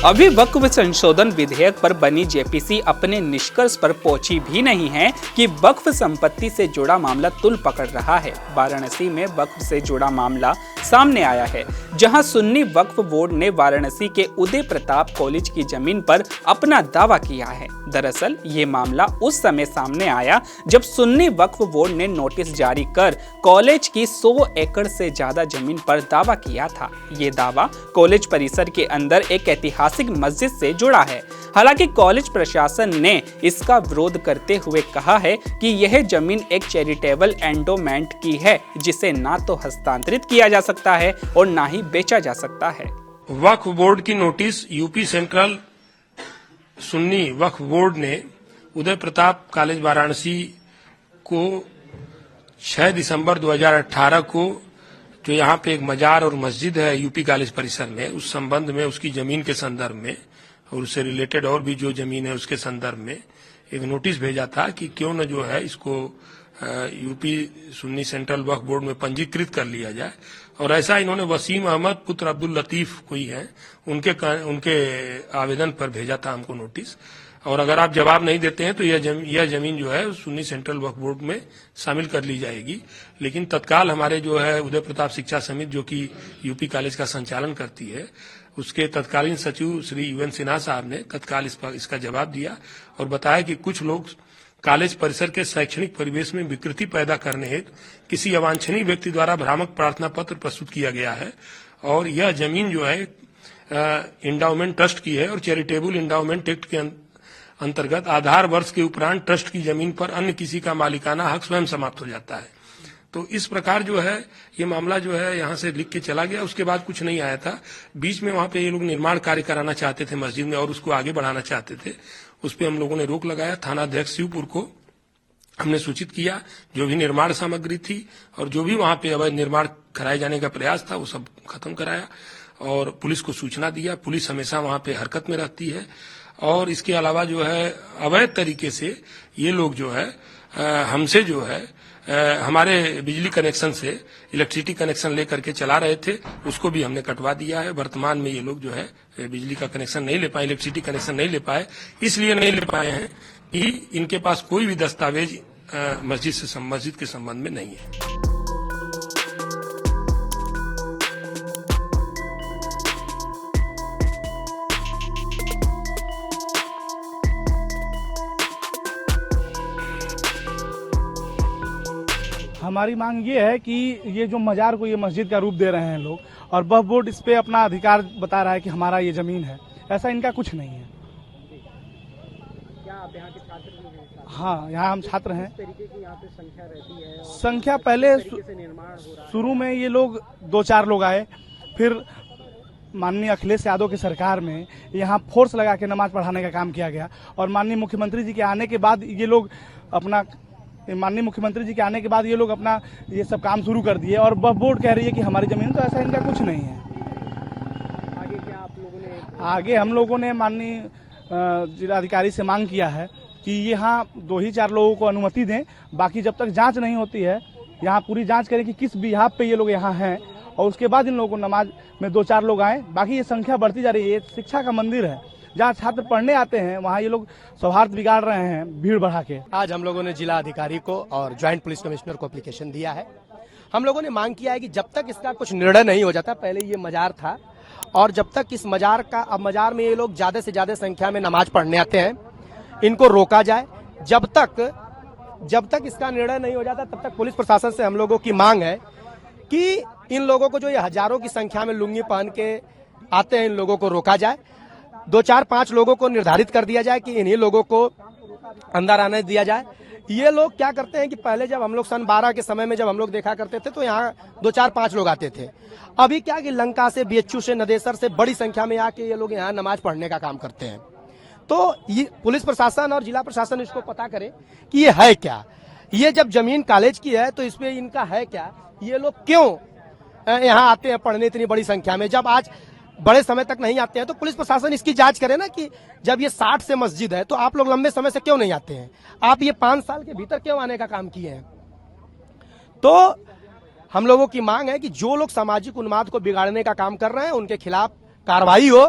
अभी वक्फ संशोधन विधेयक पर बनी जेपीसी अपने निष्कर्ष पर पहुंची भी नहीं है कि वक्फ संपत्ति से जुड़ा मामला तुल पकड़ रहा है। वाराणसी में वक्फ से जुड़ा मामला सामने आया है, जहां सुन्नी वक्फ बोर्ड ने वाराणसी के उदय प्रताप कॉलेज की जमीन पर अपना दावा किया है। दरअसल ये मामला उस समय सामने आया जब सुन्नी वक्फ बोर्ड ने नोटिस जारी कर कॉलेज की 100 एकड़ से ज्यादा जमीन पर दावा किया था। ये दावा कॉलेज परिसर के अंदर एक ऐतिहासिक मस्जिद से जुड़ा है। हालांकि कॉलेज प्रशासन ने इसका विरोध करते हुए कहा है कि यह जमीन एक चैरिटेबल एंडोमेंट की है, जिसे ना तो हस्तांतरित किया जा सकता है और ना ही बेचा जा सकता है। वक्फ बोर्ड की नोटिस यूपी सेंट्रल सुन्नी वक्फ बोर्ड ने उदय प्रताप कॉलेज वाराणसी को 6 दिसंबर 2018 को, जो यहाँ पे एक मजार और मस्जिद है यूपी कॉलेज परिसर में, उस संबंध में उसकी जमीन के संदर्भ में और उससे रिलेटेड और भी जो जमीन है उसके संदर्भ में एक नोटिस भेजा था कि क्यों न जो है इसको यूपी सुन्नी सेंट्रल वक्फ बोर्ड में पंजीकृत कर लिया जाए। और ऐसा इन्होंने वसीम अहमद पुत्र अब्दुल लतीफ कोई है उनके आवेदन पर भेजा था हमको नोटिस। और अगर आप जवाब नहीं देते हैं तो यह जमीन जो है सुन्नी सेंट्रल वक्फ बोर्ड में शामिल कर ली जाएगी। लेकिन तत्काल हमारे जो है उदय प्रताप शिक्षा समिति, जो कि यूपी कॉलेज का संचालन करती है, उसके तत्कालीन सचिव श्री UN सिन्हा साहब ने तत्काल इसका जवाब दिया और बताया कि कुछ लोग कॉलेज परिसर के शैक्षणिक परिवेश में विकृति पैदा करने हेतु किसी अवांछनीय व्यक्ति द्वारा भ्रामक प्रार्थना पत्र प्रस्तुत किया गया है और यह जमीन जो है इंडाउमेंट ट्रस्ट की है और चैरिटेबल इंडाउमेंट एक्ट के अंतर्गत आधार वर्ष के उपरांत ट्रस्ट की जमीन पर अन्य किसी का मालिकाना हक स्वयं समाप्त हो जाता है। तो इस प्रकार जो है ये मामला जो है यहाँ से लिख के चला गया। उसके बाद कुछ नहीं आया था। बीच में वहां पे ये लोग निर्माण कार्य कराना चाहते थे मस्जिद में और उसको आगे बढ़ाना चाहते थे। उस पर हम लोगों ने रोक लगाया। थाना अध्यक्ष शिवपुर को हमने सूचित किया, जो भी निर्माण सामग्री थी और जो भी वहां पे अवैध निर्माण कराए जाने का प्रयास था वो सब खत्म कराया और पुलिस को सूचना दिया। पुलिस हमेशा वहां पे हरकत में रहती है और इसके अलावा जो है अवैध तरीके से ये लोग जो है हमसे जो है हमारे बिजली कनेक्शन से इलेक्ट्रिसिटी कनेक्शन लेकर के चला रहे थे, उसको भी हमने कटवा दिया है। वर्तमान में ये लोग जो है बिजली का कनेक्शन नहीं ले पाए, इलेक्ट्रिसिटी कनेक्शन नहीं ले पाए। इसलिए नहीं ले पाए हैं कि इनके पास कोई भी दस्तावेज मस्जिद के संबंध में नहीं है। हमारी मांग ये है कि ये जो मजार को ये मस्जिद का रूप दे रहे हैं लोग और वक्फ बोर्ड इस पे अपना अधिकार बता रहा है कि हमारा ये जमीन है, ऐसा इनका कुछ नहीं है। क्या आप यहाँ के छात्र हैं? हाँ, यहाँ हम छात्र हैं। किस तरीके की यहाँ पे संख्या रहती है? संख्या पहले निर्माण हो रहा है? शुरू में ये लोग 2-4 लोग आए, फिर माननीय अखिलेश यादव की सरकार में यहाँ फोर्स लगा के नमाज पढ़ाने का काम किया गया और माननीय मुख्यमंत्री जी के आने के बाद ये लोग अपना ये सब काम शुरू कर दिए और वक्फ बोर्ड कह रही है कि हमारी जमीन, तो ऐसा इनका कुछ नहीं है। आगे क्या आप लोगों ने? आगे हम लोगों ने माननीय जिलाधिकारी से मांग किया है कि यहाँ 2-4 लोगों को अनुमति दें, बाकी जब तक जांच नहीं होती है यहाँ पूरी जांच करें कि किस बिहाफ पे ये लोग यहाँ हैं और उसके बाद इन लोगों को नमाज में 2-4 लोग आए। बाकी ये संख्या बढ़ती जा रही है। ये शिक्षा का मंदिर है, जहाँ छात्र पढ़ने आते हैं वहाँ ये लोग सौहार्द बिगाड़ रहे हैं भीड़ बढ़ा के। आज हम लोगों ने जिला अधिकारी को और ज्वाइंट पुलिस कमिश्नर को एप्लीकेशन दिया है। हम लोगों ने मांग किया है कि जब तक इसका कुछ निर्णय नहीं हो जाता, पहले ये मजार था और जब तक इस मजार का, अब मजार में ये लोग ज्यादा से ज्यादा संख्या में नमाज पढ़ने आते हैं, इनको रोका जाए। जब तक इसका निर्णय नहीं हो जाता तब तक पुलिस प्रशासन से हम लोगों की मांग है कि इन लोगों को, जो ये हजारों की संख्या में लुंगी पहन के आते हैं, इन लोगों को रोका जाए। 2-4-5 लोगों को निर्धारित कर दिया जाए कि इन्हीं लोगों को अंदर आने दिया जाए। ये लोग क्या करते हैं कि पहले जब हम लोग सन 12 के समय में जब हम लोग देखा करते थे तो यहाँ 2-4-5 लोग आते थे। अभी क्या कि लंका से, BHU से, नदेसर से बड़ी संख्या में आके ये लोग यहाँ नमाज पढ़ने का काम करते हैं। तो ये पुलिस प्रशासन और जिला प्रशासन इसको पता करे कि ये है क्या। ये जब जमीन कॉलेज की है तो इसमें इनका है क्या, ये लोग क्यों यहाँ आते हैं पढ़ने इतनी बड़ी संख्या में। जब आज बड़े समय तक नहीं आते हैं तो पुलिस प्रशासन इसकी जांच करे ना कि जब ये 60 से मस्जिद है तो आप लोग लंबे समय से क्यों नहीं आते हैं, आप ये 5 साल के भीतर क्यों आने का काम किए हैं। तो हम लोगों की मांग है कि जो लोग सामाजिक उन्माद को बिगाड़ने का काम कर रहे हैं उनके खिलाफ कार्रवाई हो।